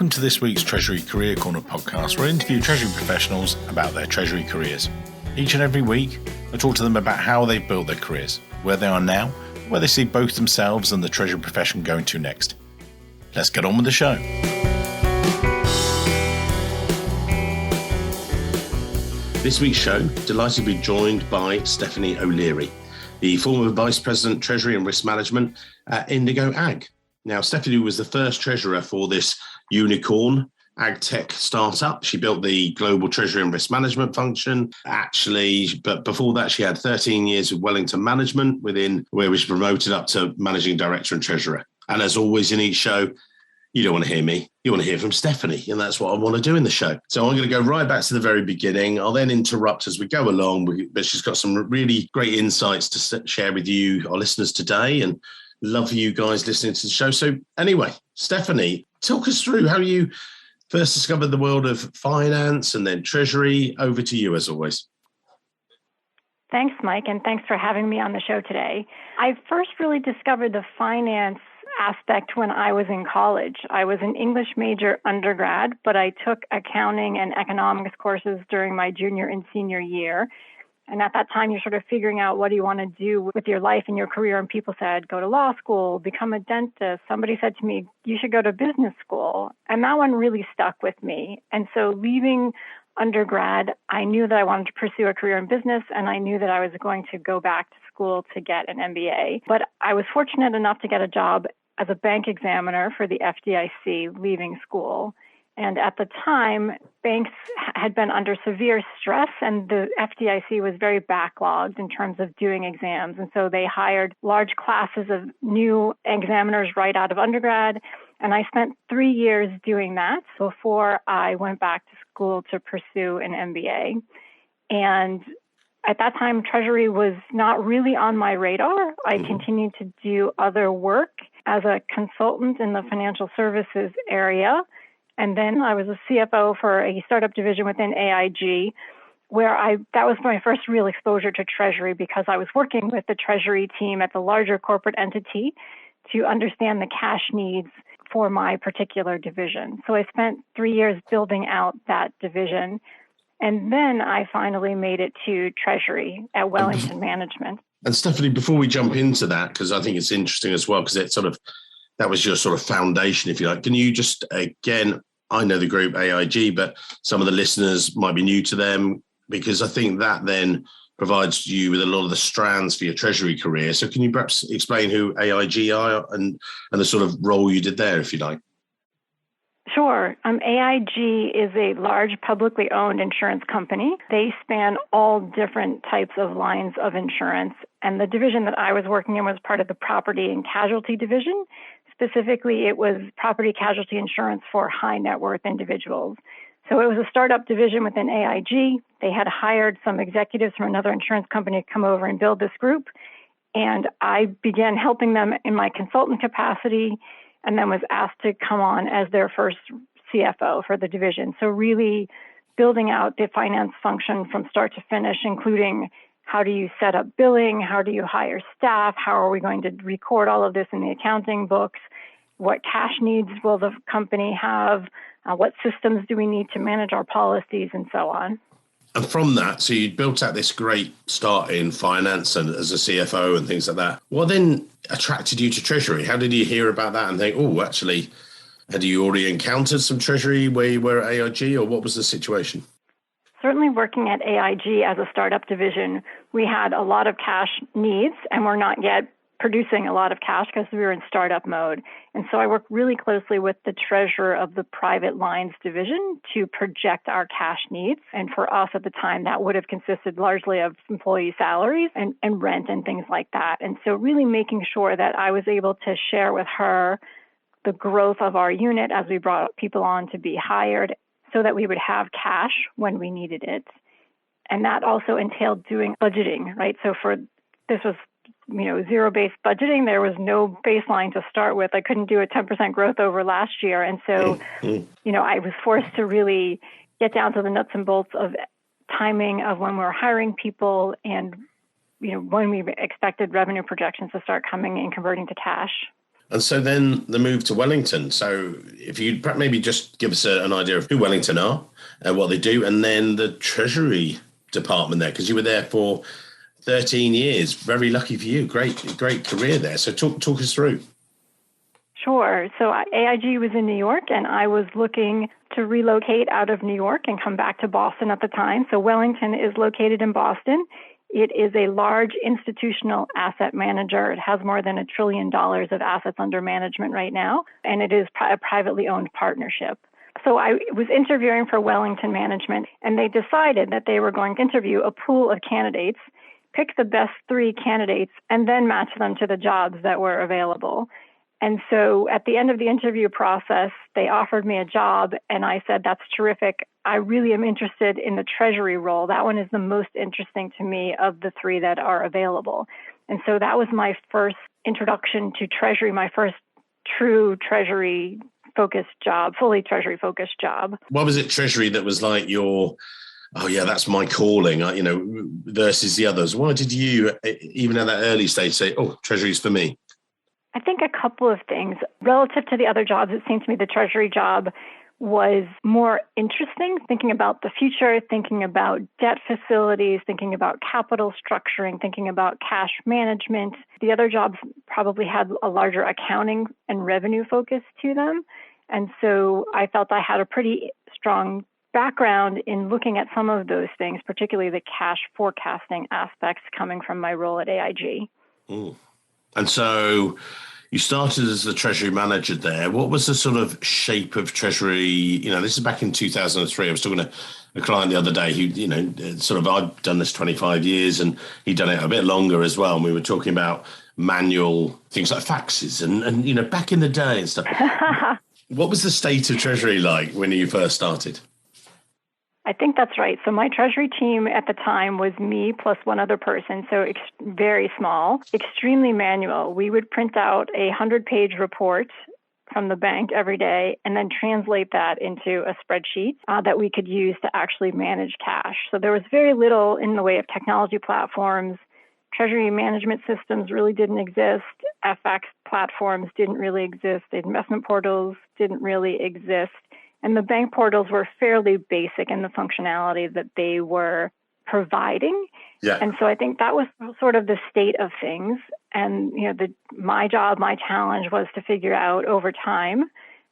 Welcome to this week's Treasury Career Corner podcast, where I interview Treasury professionals about their Treasury careers. Each and every week, I talk to them about how they've built their careers, where they are now, where they see both themselves and the Treasury profession going to next. Let's get on with the show. This week's show, delighted to be joined by Stephanie O'Leary, the former Vice President, Treasury and Risk Management at Indigo Ag. Now, Stephanie was the first treasurer for this unicorn ag tech startup. She built the global treasury and risk management function, but before that, she had 13 years of Wellington management where she was promoted up to managing director and treasurer. And as always in each show, you don't want to hear me. You want to hear from Stephanie, and that's what I want to do in the show. So I'm going to go right back to the very beginning. I'll then interrupt as we go along, but she's got some really great insights to share with you, our listeners today, and love you guys listening to the show. So anyway, Stephanie, talk us through how you first discovered the world of finance and then treasury. Over to you, as always. Thanks, Mike, and thanks for having me on the show today. I first really discovered the finance aspect when I was in college. I was an English major undergrad, but I took accounting and economics courses during my junior and senior year. And at that time, you're sort of figuring out what do you want to do with your life and your career. And people said, go to law school, become a dentist. Somebody said to me, you should go to business school. And that one really stuck with me. And so leaving undergrad, I knew that I wanted to pursue a career in business, and I knew that I was going to go back to school to get an MBA. But I was fortunate enough to get a job as a bank examiner for the FDIC leaving school. And at the time, banks had been under severe stress, and the FDIC was very backlogged in terms of doing exams. And so they hired large classes of new examiners right out of undergrad. And I spent 3 years doing that before I went back to school to pursue an MBA. And at that time, Treasury was not really on my radar. I continued to do other work as a consultant in the financial services area. And then I was a CFO for a startup division within AIG, where that was my first real exposure to Treasury, because I was working with the Treasury team at the larger corporate entity to understand the cash needs for my particular division. So I spent 3 years building out that division. And then I finally made it to Treasury at Wellington Management. And Stephanie, before we jump into that, because I think it's interesting as well, because that was your sort of foundation, if you like. Can you just, again, I know the group AIG, but some of the listeners might be new to them, because I think that then provides you with a lot of the strands for your Treasury career. So can you perhaps explain who AIG are and the sort of role you did there, if you like? Sure. AIG is a large publicly owned insurance company. They span all different types of lines of insurance. And the division that I was working in was part of the property and casualty division. Specifically, it was property casualty insurance for high net worth individuals. So it was a startup division within AIG. They had hired some executives from another insurance company to come over and build this group. And I began helping them in my consultant capacity, and then was asked to come on as their first CFO for the division. So really building out the finance function from start to finish, including how do you set up billing? How do you hire staff? How are we going to record all of this in the accounting books? What cash needs will the company have? What systems do we need to manage our policies, and so on? And from that, so you built out this great start in finance and as a CFO and things like that. What then attracted you to Treasury? How did you hear about that and think, oh, actually, had you already encountered some Treasury where you were at AIG, or what was the situation? Certainly working at AIG as a startup division, we had a lot of cash needs, and we're not yet producing a lot of cash because we were in startup mode. And so I worked really closely with the treasurer of the private lines division to project our cash needs. And for us at the time, that would have consisted largely of employee salaries and rent and things like that. And so really making sure that I was able to share with her the growth of our unit as we brought people on to be hired, so that we would have cash when we needed it. And that also entailed doing budgeting, right? So this was zero-based budgeting. There was no baseline to start with. I couldn't do a 10% growth over last year. And so, I was forced to really get down to the nuts and bolts of timing of when we were hiring people and, when we expected revenue projections to start coming and converting to cash. And so then the move to Wellington. So if you'd maybe just give us an idea of who Wellington are and what they do, and then the Treasury department there, because you were there for 13 years. Very lucky for you. Great career there. So talk us through. Sure. So AIG was in New York, and I was looking to relocate out of New York and come back to Boston at the time. So Wellington is located in Boston. It is a large institutional asset manager. It has more than $1 trillion of assets under management right now, and it is a privately owned partnership. So I was interviewing for Wellington Management, and they decided that they were going to interview a pool of candidates, pick the best 3 candidates, and then match them to the jobs that were available. And so at the end of the interview process, they offered me a job, and I said, that's terrific. I really am interested in the Treasury role. That one is the most interesting to me of the 3 that are available. And so that was my first introduction to Treasury, my first true Treasury-focused job, fully Treasury-focused job. What was it, Treasury, that was like your, oh yeah, that's my calling, versus the others? Why did you, even at that early stage, say, oh, Treasury's for me? I think a couple of things. Relative to the other jobs, it seemed to me the Treasury job was more interesting, thinking about the future, thinking about debt facilities, thinking about capital structuring, thinking about cash management. The other jobs probably had a larger accounting and revenue focus to them. And so I felt I had a pretty strong background in looking at some of those things, particularly the cash forecasting aspects coming from my role at AIG. Mm. And so you started as the Treasury manager there. What was the sort of shape of Treasury? This is back in 2003. I was talking to a client the other day who, I've done this 25 years and he'd done it a bit longer as well. And we were talking about manual things like faxes and back in the day and stuff. What was the state of Treasury like when you first started? I think that's right. So my Treasury team at the time was me plus one other person, so very small, extremely manual. We would print out a 100-page report from the bank every day and then translate that into a spreadsheet that we could use to actually manage cash. So there was very little in the way of technology platforms. Treasury management systems really didn't exist. FX platforms didn't really exist. Investment portals didn't really exist. And the bank portals were fairly basic in the functionality that they were providing. Yeah. And so I think that was sort of the state of things. And, my job, my challenge was to figure out over time,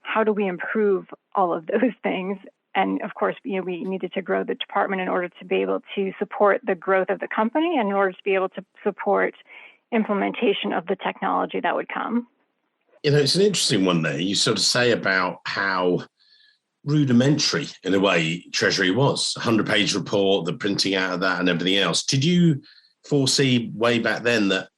how do we improve all of those things? And of course, we needed to grow the department in order to be able to support the growth of the company and in order to be able to support implementation of the technology that would come. It's an interesting one there. You sort of say about how rudimentary, in a way, Treasury was. A 100-page report, the printing out of that and everything else. Did you foresee way back then that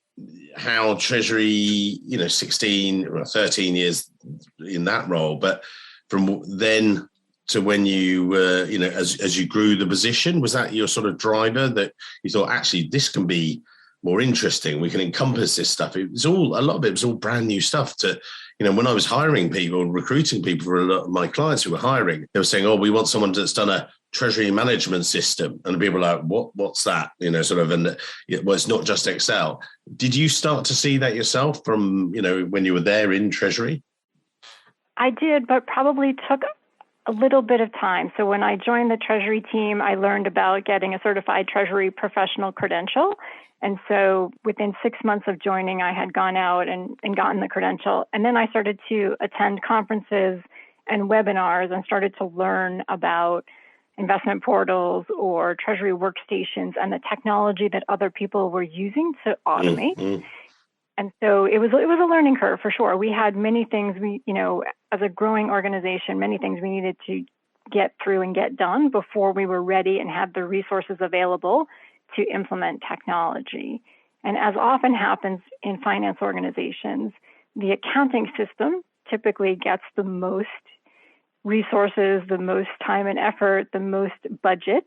how Treasury, 16 or 13 years in that role, but from then to when you were, as you grew the position, was that your sort of driver that you thought, actually, this can be more interesting, we can encompass this stuff? A lot of it was all brand new stuff to, when I was hiring people, recruiting people for a lot of my clients who were hiring, they were saying, oh, we want someone that's done a treasury management system. And people were like, what's that? And it's not just Excel. Did you start to see that yourself from, when you were there in Treasury? I did, but probably took a little bit of time. So when I joined the Treasury team, I learned about getting a certified Treasury professional credential. And so within 6 months of joining, I had gone out and gotten the credential. And then I started to attend conferences and webinars and started to learn about investment portals or Treasury workstations and the technology that other people were using to automate. Mm-hmm. And so it was a learning curve for sure. We had many things as a growing organization, many things we needed to get through and get done before we were ready and had the resources available to implement technology. And as often happens in finance organizations, the accounting system typically gets the most resources, the most time and effort, the most budget.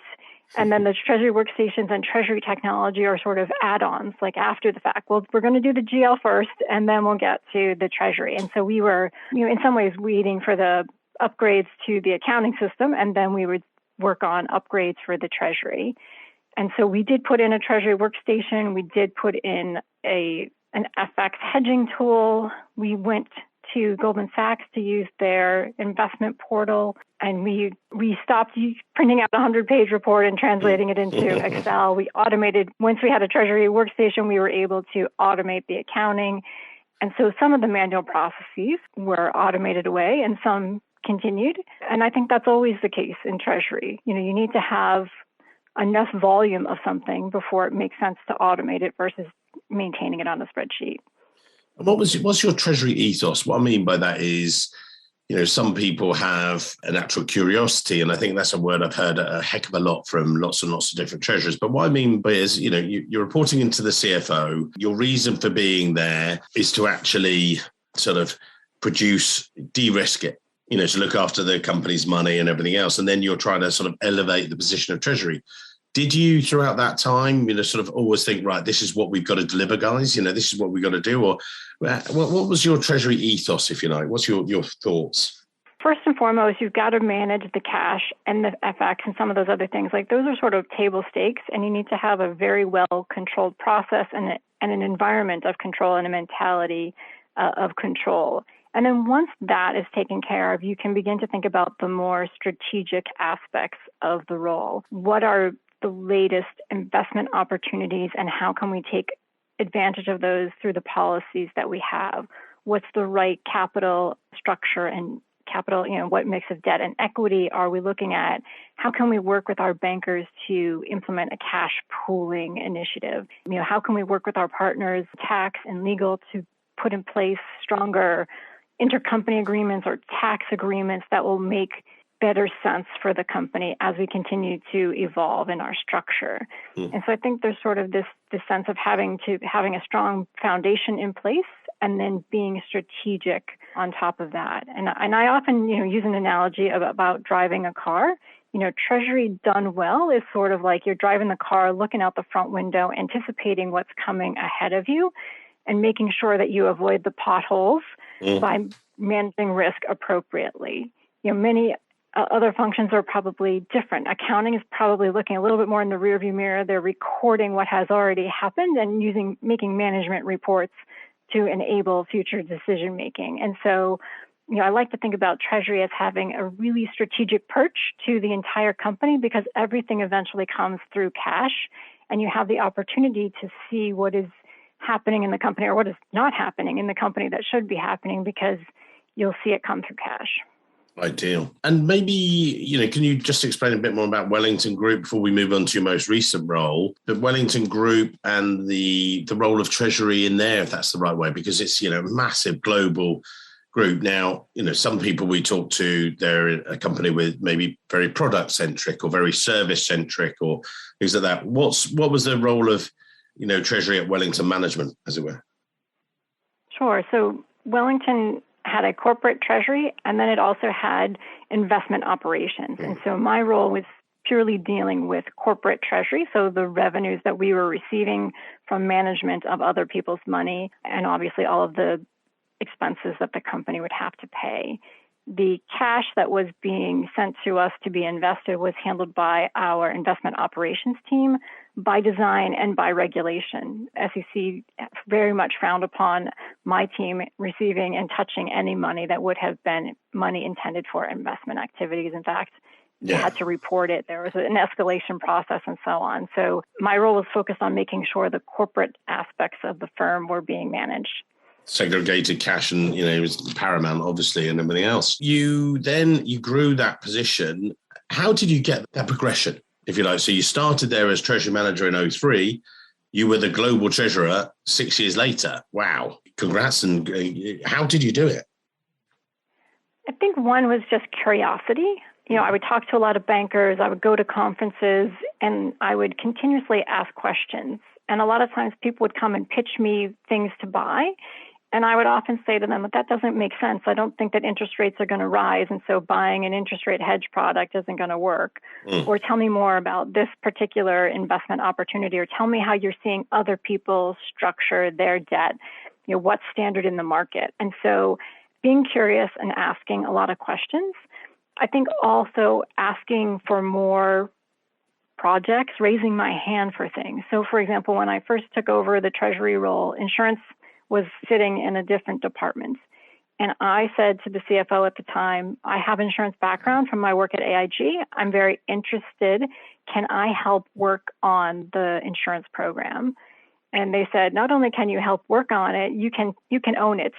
And then the Treasury workstations and Treasury technology are sort of add-ons, like after the fact. Well, we're going to do the GL first, and then we'll get to the Treasury. And so we were, in some ways, waiting for the upgrades to the accounting system, and then we would work on upgrades for the Treasury. And so we did put in a Treasury workstation. We did put in a an FX hedging tool. We went to Goldman Sachs to use their investment portal, and we stopped printing out a 100-page report and translating it into Excel. We automated, once we had a Treasury workstation, we were able to automate the accounting. And so some of the manual processes were automated away and some continued. And I think that's always the case in Treasury. You need to have enough volume of something before it makes sense to automate it versus maintaining it on a spreadsheet. And what's your Treasury ethos? What I mean by that is, some people have a natural curiosity, and I think that's a word I've heard a heck of a lot from lots and lots of different treasurers. But what I mean by is, you're reporting into the CFO. Your reason for being there is to actually sort of de-risk it, to look after the company's money and everything else. And then you're trying to sort of elevate the position of Treasury. Did you, throughout that time, sort of always think, right, this is what we've got to deliver, guys? This is what we've got to do? Or what was your Treasury ethos, if you like? What's your thoughts? First and foremost, you've got to manage the cash and the FX and some of those other things. Like, those are sort of table stakes, and you need to have a very well-controlled process and an environment of control and a mentality of control. And then once that is taken care of, you can begin to think about the more strategic aspects of the role. What are the latest investment opportunities, and how can we take advantage of those through the policies that we have? What's the right capital structure and capital, what mix of debt and equity are we looking at? How can we work with our bankers to implement a cash pooling initiative? How can we work with our partners, tax and legal, to put in place stronger intercompany agreements or tax agreements that will make better sense for the company as we continue to evolve in our structure. And so I think there's sort of this sense of having a strong foundation in place and then being strategic on top of that. And I often, use an analogy about driving a car. Treasury done well is sort of like you're driving the car, looking out the front window, anticipating what's coming ahead of you, and making sure that you avoid the potholes by managing risk appropriately. Many other functions are probably different. Accounting is probably looking a little bit more in the rearview mirror. They're recording what has already happened and making management reports to enable future decision making. And so, I like to think about Treasury as having a really strategic perch to the entire company, because everything eventually comes through cash, and you have the opportunity to see what is happening in the company or what is not happening in the company that should be happening, because you'll see it come through cash. Ideal. And maybe, can you just explain a bit more about Wellington Group before we move on to your most recent role? But Wellington Group and the role of Treasury in there, if that's the right way, because it's, a massive global group. Now, some people we talk to, they're a company with maybe very product-centric or very service-centric or things like that. What was the role of, Treasury at Wellington Management, as it were? Sure. So Wellington had a corporate treasury, and then it also had investment operations. And so my role was purely dealing with corporate treasury, so the revenues that we were receiving from management of other people's money, and obviously all of the expenses that the company would have to pay. The cash that was being sent to us to be invested was handled by our investment operations team by design and by regulation. SEC very much frowned upon my team receiving and touching any money that would have been money intended for investment activities. In fact, you had to report it. There was an escalation process and so on. So my role was focused on making sure the corporate aspects of the firm were being managed. Segregated cash and, it was paramount, obviously, and everything else. You grew that position. How did you get that progression, if you like? So you started there as Treasury Manager in 2003. You were the global treasurer 6 years later. Wow. Congrats. And how did you do it? I think one was just curiosity. I would talk to a lot of bankers. I would go to conferences, and I would continuously ask questions. And a lot of times people would come and pitch me things to buy. And I would often say to them, but that doesn't make sense. I don't think that interest rates are going to rise, and so buying an interest rate hedge product isn't going to work. Or tell me more about this particular investment opportunity, or tell me how you're seeing other people structure their debt. What's standard in the market? And so being curious and asking a lot of questions. I think also asking for more projects, raising my hand for things. So, for example, when I first took over the Treasury role, insurance was sitting in a different department. And I said to the CFO at the time, I have insurance background from my work at AIG. I'm very interested. Can I help work on the insurance program? And they said, not only can you help work on it, you can own it.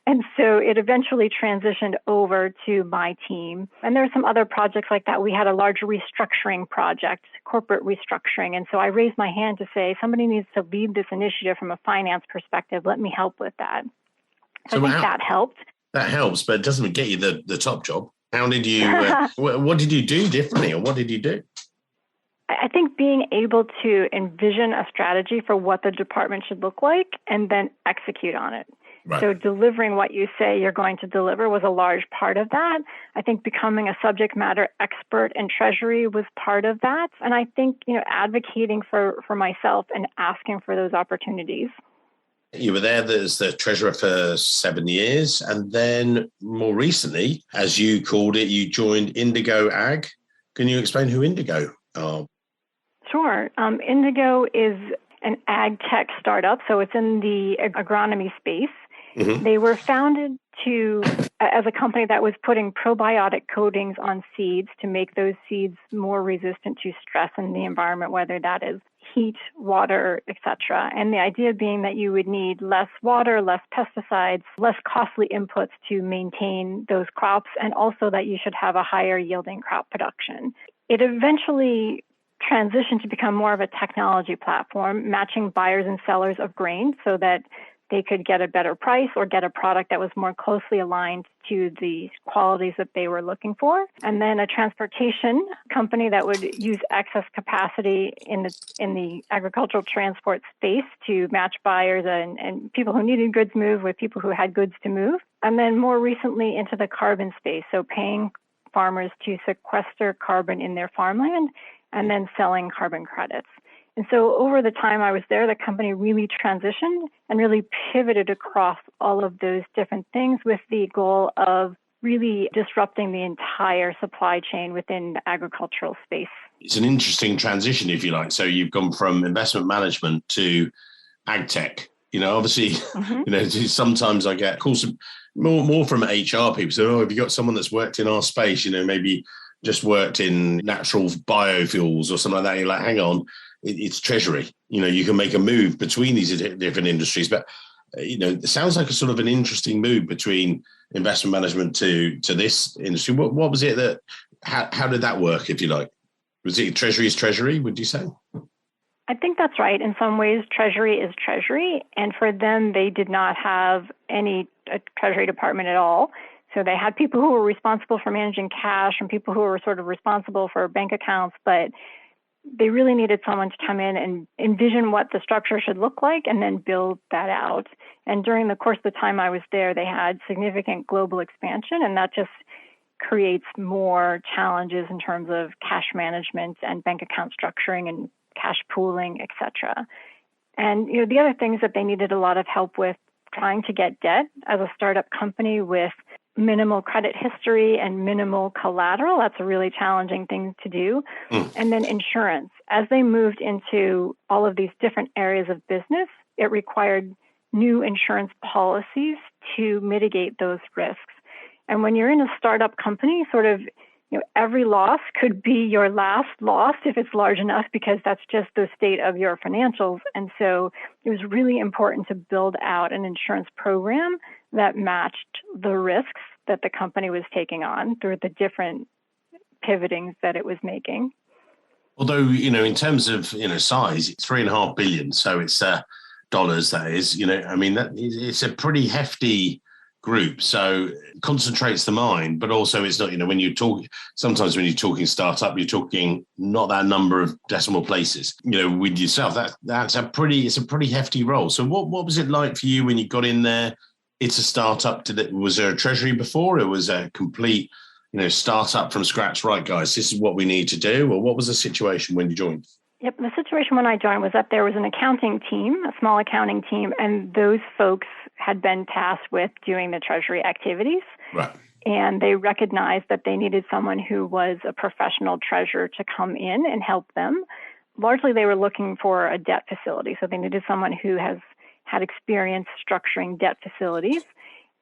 And so it eventually transitioned over to my team. And there are some other projects like that. We had a large restructuring project, corporate restructuring. And so I raised my hand to say, somebody needs to lead this initiative from a finance perspective. Let me help with that. So I think that helped. That helps, but it doesn't get you the top job. How did you, what did you do differently, or what did you do? I think being able to envision a strategy for what the department should look like and then execute on it. Right. So delivering what you say you're going to deliver was a large part of that. I think becoming a subject matter expert in Treasury was part of that. And I think, advocating for myself and asking for those opportunities. You were there as the treasurer for 7 years. And then more recently, as you called it, you joined Indigo Ag. Can you explain who Indigo are? Sure. Indigo is an ag tech startup, so it's in the agronomy space. Mm-hmm. They were founded as a company that was putting probiotic coatings on seeds to make those seeds more resistant to stress in the environment, whether that is heat, water, etc. And the idea being that you would need less water, less pesticides, less costly inputs to maintain those crops, and also that you should have a higher yielding crop production. It eventually transitioned to become more of a technology platform, matching buyers and sellers of grain so that they could get a better price or get a product that was more closely aligned to the qualities that they were looking for. And then a transportation company that would use excess capacity in the agricultural transport space to match buyers and people who needed goods moved with people who had goods to move. And then more recently into the carbon space, so paying farmers to sequester carbon in their farmland and then selling carbon credits. And so over the time I was there, the company really transitioned and really pivoted across all of those different things with the goal of really disrupting the entire supply chain within the agricultural space. It's an interesting transition, if you like. So you've gone from investment management to ag tech. Obviously, mm-hmm. Sometimes I get calls more from HR people. So, have you got someone that's worked in our space, maybe just worked in natural biofuels or something like that? You're like, hang on. It's Treasury. You can make a move between these different industries, but it sounds like a sort of an interesting move between investment management to this industry. What was it that? How did that work? If you like, was it Treasury's Treasury? Would you say? I think that's right. In some ways, Treasury is Treasury, and for them, they did not have a Treasury department at all. So they had people who were responsible for managing cash and people who were sort of responsible for bank accounts, but they really needed someone to come in and envision what the structure should look like and then build that out. And during the course of the time I was there, they had significant global expansion, and that just creates more challenges in terms of cash management and bank account structuring and cash pooling, et cetera. And the other things that they needed a lot of help with, trying to get debt as a startup company with minimal credit history and minimal collateral. That's a really challenging thing to do. And then insurance. As they moved into all of these different areas of business, it required new insurance policies to mitigate those risks. And when you're in a startup company, sort of, every loss could be your last loss if it's large enough, because that's just the state of your financials. And so it was really important to build out an insurance program that matched the risks that the company was taking on through the different pivotings that it was making. Although, in terms of, size, it's $3.5 billion. So it's dollars, that is, it's a pretty hefty group. So it concentrates the mind, but also it's not, when you talk, sometimes when you're talking startup, you're talking not that number of decimal places, with yourself, it's a pretty hefty role. So what was it like for you when you got in there? It's a startup. Was there a Treasury before? It was a complete, startup from scratch. Right, guys, this is what we need to do. Or what was the situation when you joined? Yep, the situation when I joined was that there was an accounting team, a small accounting team, and those folks had been tasked with doing the Treasury activities. Right. And they recognized that they needed someone who was a professional treasurer to come in and help them. Largely, they were looking for a debt facility. So they needed someone who has had experience structuring debt facilities,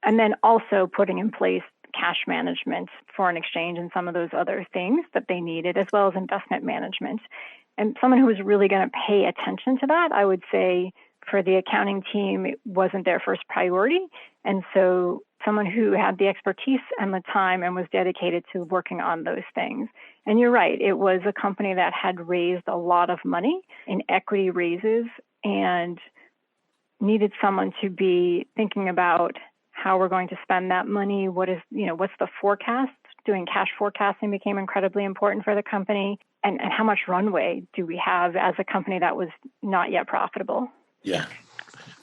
and then also putting in place cash management, foreign exchange, and some of those other things that they needed, as well as investment management. And someone who was really going to pay attention to that, I would say for the accounting team, it wasn't their first priority. And so someone who had the expertise and the time and was dedicated to working on those things. And you're right, it was a company that had raised a lot of money in equity raises and needed someone to be thinking about how we're going to spend that money. What's the forecast? Doing cash forecasting became incredibly important for the company. And how much runway do we have as a company that was not yet profitable? Yeah.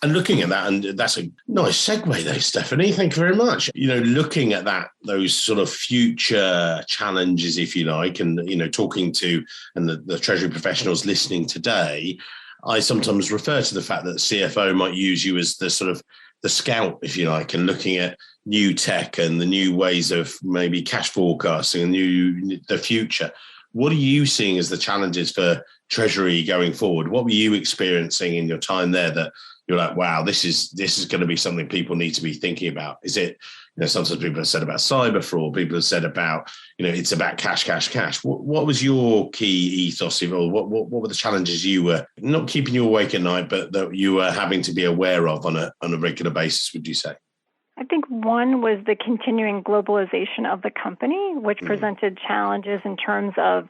And looking at that, and that's a nice segue there, Stephanie. Thank you very much. Looking at that, those sort of future challenges, if you like, and, talking to the Treasury professionals listening today, I sometimes refer to the fact that the CFO might use you as the sort of the scout, if you like, and looking at new tech and the new ways of maybe cash forecasting and the future. What are you seeing as the challenges for Treasury going forward? What were you experiencing in your time there that you're like, wow, this is going to be something people need to be thinking about? Is it, sometimes people have said about cyber fraud, people have said about, it's about cash. What was your key ethos, or what were the challenges you were not keeping you awake at night, but that you were having to be aware of on a regular basis, would you say? I think one was the continuing globalization of the company, which presented challenges in terms of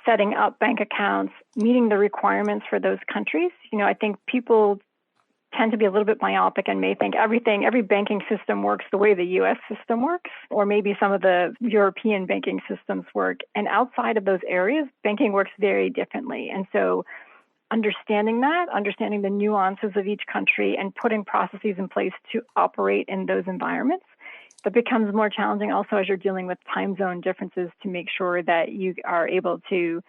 setting up bank accounts, meeting the requirements for those countries. I think people tend to be a little bit myopic and may think every banking system works the way the U.S. system works, or maybe some of the European banking systems work. And outside of those areas, banking works very differently. And so understanding the nuances of each country and putting processes in place to operate in those environments, that becomes more challenging also as you're dealing with time zone differences to make sure that you are able to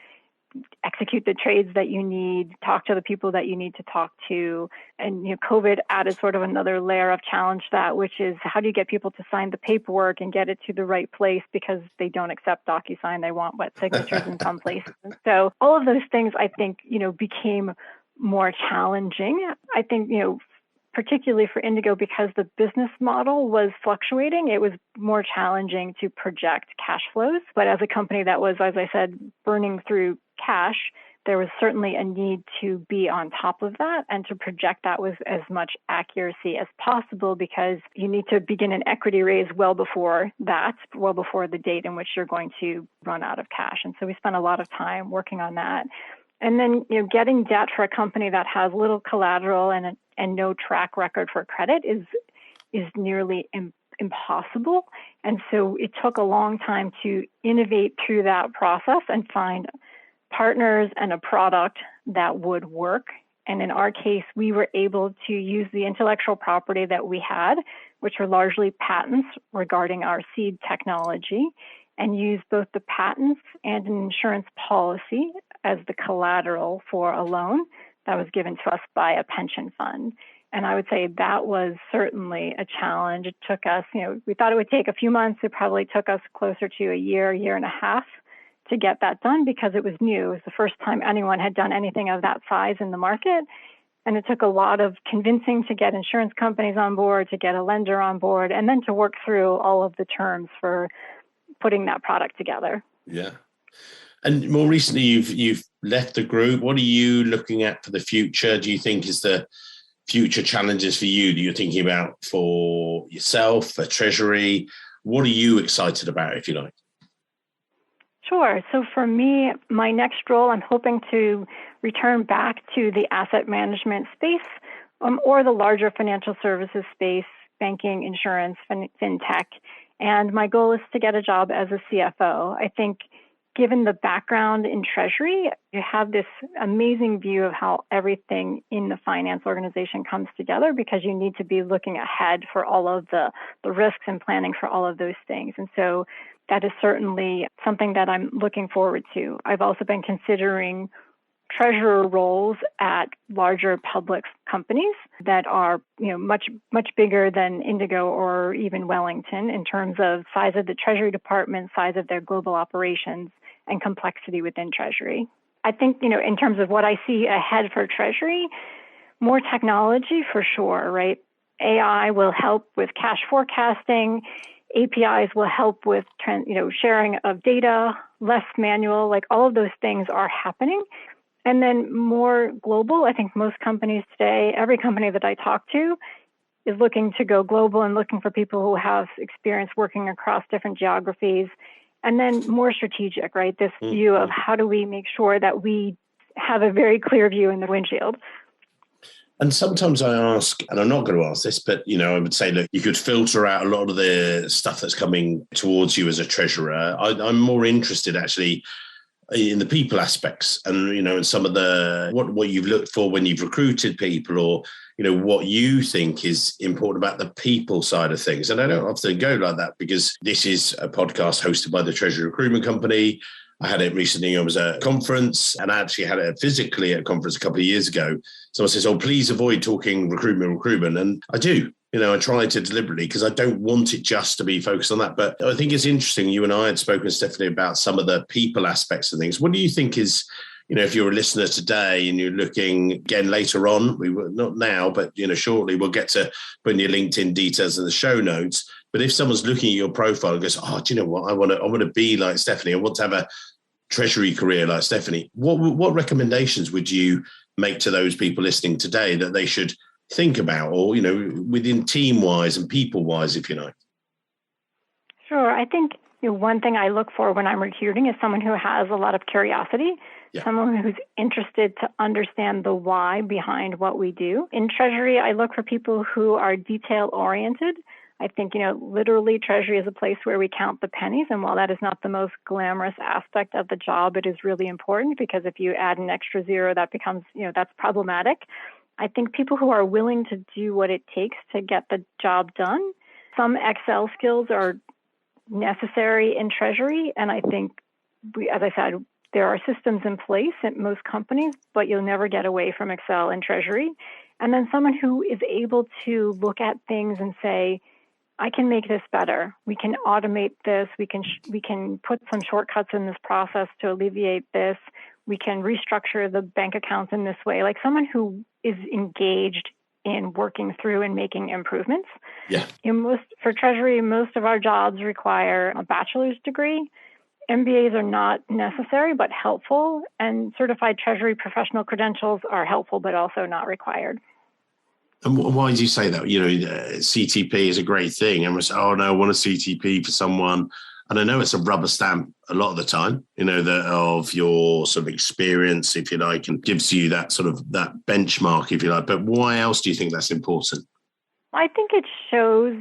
execute the trades that you need, talk to the people that you need to talk to. And COVID added sort of another layer of challenge to that, which is how do you get people to sign the paperwork and get it to the right place, because they don't accept DocuSign. They want wet signatures in some places. And so all of those things, I think, became more challenging. I think, particularly for Indigo, because the business model was fluctuating, it was more challenging to project cash flows. But as a company that was, as I said, burning through cash, there was certainly a need to be on top of that and to project that with as much accuracy as possible, because you need to begin an equity raise well before the date in which you're going to run out of cash. And so we spent a lot of time working on that. And then, getting debt for a company that has little collateral and no track record for credit is nearly impossible. And so it took a long time to innovate through that process and find partners and a product that would work. And in our case, we were able to use the intellectual property that we had, which were largely patents regarding our seed technology, and use both the patents and an insurance policy as the collateral for a loan that was given to us by a pension fund. And I would say that was certainly a challenge. It took us, we thought it would take a few months. It probably took us closer to a year and a half to get that done, because it was new. It was the first time anyone had done anything of that size in the market. And it took a lot of convincing to get insurance companies on board, to get a lender on board, and then to work through all of the terms for putting that product together. Yeah. And more recently, you've left the group. What are you looking at for the future? Do you think is the future challenges for you that you're thinking about for yourself, for Treasury? What are you excited about, if you like? Sure. So for me, my next role, I'm hoping to return back to the asset management space or the larger financial services space, banking, insurance, fintech. And my goal is to get a job as a CFO. I think given the background in Treasury, you have this amazing view of how everything in the finance organization comes together, because you need to be looking ahead for all of the risks and planning for all of those things. And so that is certainly something that I'm looking forward to. I've also been considering treasurer roles at larger public companies that are, much bigger than Indigo or even Wellington in terms of size of the Treasury Department, size of their global operations, and complexity within Treasury. I think, in terms of what I see ahead for Treasury, More technology for sure, right? AI will help with cash forecasting. APIs will help with sharing of data, less manual, like all of those things are happening. And then more global. I think most companies today, every company that I talk to is looking to go global and looking for people who have experience working across different geographies. And then more strategic, right? This view of how do we make sure that we have a very clear view in the windshield. And sometimes I ask, and I'm not going to ask this, but, I would say, look, you could filter out a lot of the stuff that's coming towards you as a treasurer. I'm more interested actually in the people aspects and, in some of the, what you've looked for when you've recruited people or, what you think is important about the people side of things. And I don't often go like that because this is a podcast hosted by the Treasury Recruitment Company. I had it recently. I was at a conference and I actually had it physically at a conference a couple of years ago. Someone says, please avoid talking recruitment. And I do, I try to deliberately because I don't want it just to be focused on that. But I think it's interesting. You and I had spoken, Stephanie, about some of the people aspects of things. What do you think is, if you're a listener today and you're looking again later on, we will not now, but, shortly we'll get to putting your LinkedIn details in the show notes. But if someone's looking at your profile and goes, do you know what? I want to be like Stephanie. I want to have a treasury career like Stephanie. What recommendations would you make to those people listening today that they should think about or, within team-wise and people-wise, if you like? Sure. I think one thing I look for when I'm recruiting is someone who has a lot of curiosity, someone who's interested to understand the why behind what we do. In Treasury, I look for people who are detail-oriented. I think, literally Treasury is a place where we count the pennies. And while that is not the most glamorous aspect of the job, it is really important because if you add an extra zero, that becomes, that's problematic. I think people who are willing to do what it takes to get the job done. Some Excel skills are necessary in Treasury. And I think, as I said, there are systems in place at most companies, but you'll never get away from Excel in Treasury. And then someone who is able to look at things and say, I can make this better. We can automate this. We can put some shortcuts in this process to alleviate this. We can restructure the bank accounts in this way. Like someone who is engaged in working through and making improvements. Yeah. For Treasury, most of our jobs require a bachelor's degree. MBAs are not necessary, but helpful. And certified Treasury professional credentials are helpful, but also not required. And why do you say that? CTP is a great thing. And we say, I want a CTP for someone. And I know it's a rubber stamp a lot of the time, of your sort of experience, if you like, and gives you that sort of that benchmark, if you like. But why else do you think that's important? I think it shows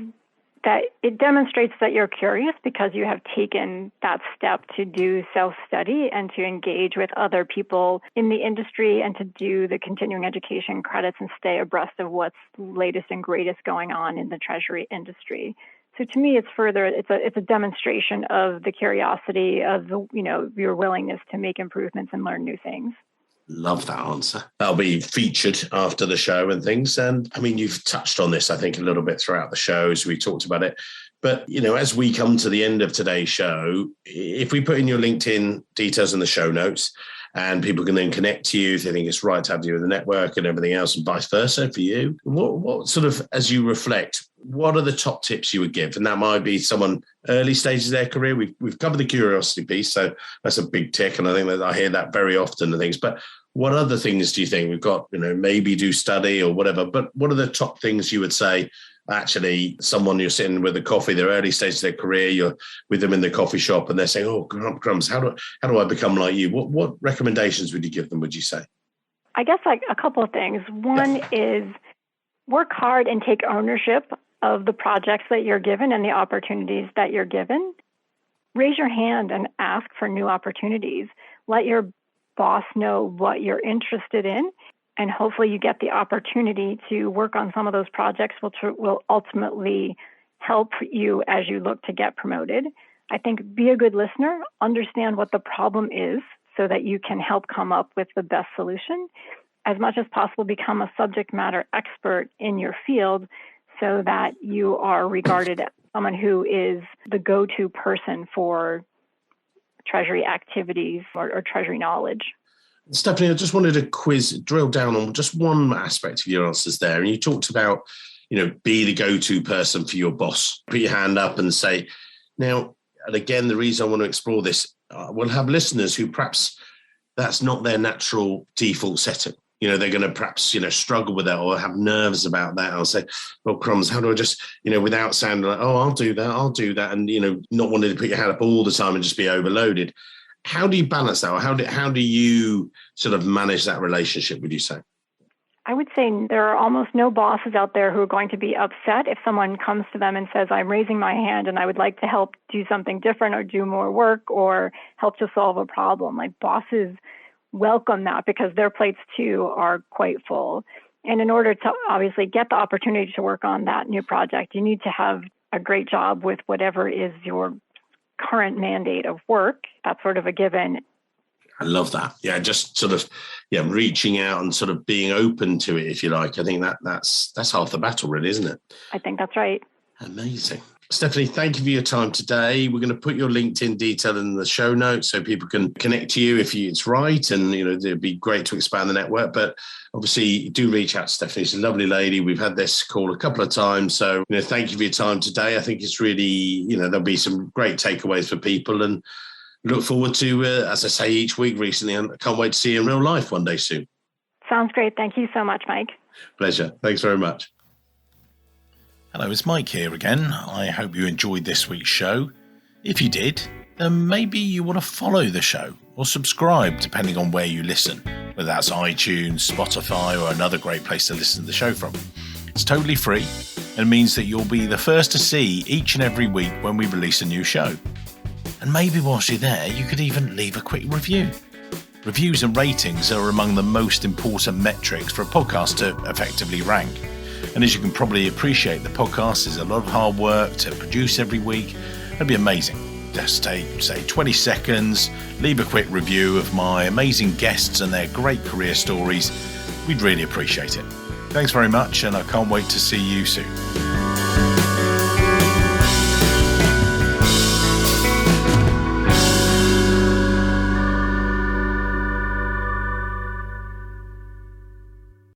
that it demonstrates that you're curious because you have taken that step to do self-study and to engage with other people in the industry and to do the continuing education credits and stay abreast of what's latest and greatest going on in the Treasury industry. So to me, it's a demonstration of the curiosity of your willingness to make improvements and learn new things. Love that answer. That'll be featured after the show and things. And I mean, you've touched on this, I think, a little bit throughout the show as we talked about it. But, as we come to the end of today's show, if we put in your LinkedIn details in the show notes and people can then connect to you if they think it's right to have you in the network and everything else and vice versa for you, what sort of, as you reflect, what are the top tips you would give? And that might be someone early stages of their career. We've covered the curiosity piece, so that's a big tick. And I think that I hear that very often and things. But what other things do you think we've got, maybe do study or whatever, but what are the top things you would say, actually, someone you're sitting with a coffee, their early stages of their career, you're with them in the coffee shop and they're saying, oh, crumbs, how do I become like you? What recommendations would you give them, would you say? I guess like a couple of things. One is work hard and take ownership of the projects that you're given and the opportunities that you're given. Raise your hand and ask for new opportunities. Let your boss know what you're interested in, and hopefully you get the opportunity to work on some of those projects, which will ultimately help you as you look to get promoted. I think be a good listener, understand what the problem is so that you can help come up with the best solution. As much as possible, become a subject matter expert in your field so that you are regarded as someone who is the go-to person for Treasury activities or Treasury knowledge. Stephanie, I just wanted to drill down on just one aspect of your answers there. And you talked about, be the go-to person for your boss. Put your hand up and say, now, and again, the reason I want to explore this, we'll have listeners who perhaps that's not their natural default setting. They're going to perhaps, struggle with that or have nerves about that. I'll say, well, crumbs, how do I just, without sounding like, oh, I'll do that. And, not wanting to put your hand up all the time and just be overloaded. How do you balance that? Or how do you sort of manage that relationship, would you say? I would say there are almost no bosses out there who are going to be upset if someone comes to them and says, I'm raising my hand and I would like to help do something different or do more work or help to solve a problem. Like, bosses welcome that because their plates too are quite full. And in order to obviously get the opportunity to work on that new project, you need to have a great job with whatever is your current mandate of work. That's sort of a given. I love that. Yeah, just sort of, reaching out and sort of being open to it, if you like. I think that's half the battle, really, isn't it? I think that's right. Amazing. Stephanie, thank you for your time today. We're going to put your LinkedIn detail in the show notes so people can connect to you if it's right. And, it'd be great to expand the network. But obviously, do reach out to Stephanie. She's a lovely lady. We've had this call a couple of times. So, thank you for your time today. I think it's really, there'll be some great takeaways for people. And look forward to, as I say, each week recently. And I can't wait to see you in real life one day soon. Sounds great. Thank you so much, Mike. Pleasure. Thanks very much. Hello, it's Mike here again. I hope you enjoyed this week's show. If you did, then maybe you want to follow the show or subscribe, depending on where you listen, whether that's iTunes, Spotify, or another great place to listen to the show from. It's totally free and means that you'll be the first to see each and every week when we release a new show. And maybe whilst you're there, you could even leave a quick review. Reviews and ratings are among the most important metrics for a podcast to effectively rank. And as you can probably appreciate, the podcast is a lot of hard work to produce every week. It'd be amazing. Just take, say, 20 seconds, leave a quick review of my amazing guests and their great career stories. We'd really appreciate it. Thanks very much, and I can't wait to see you soon.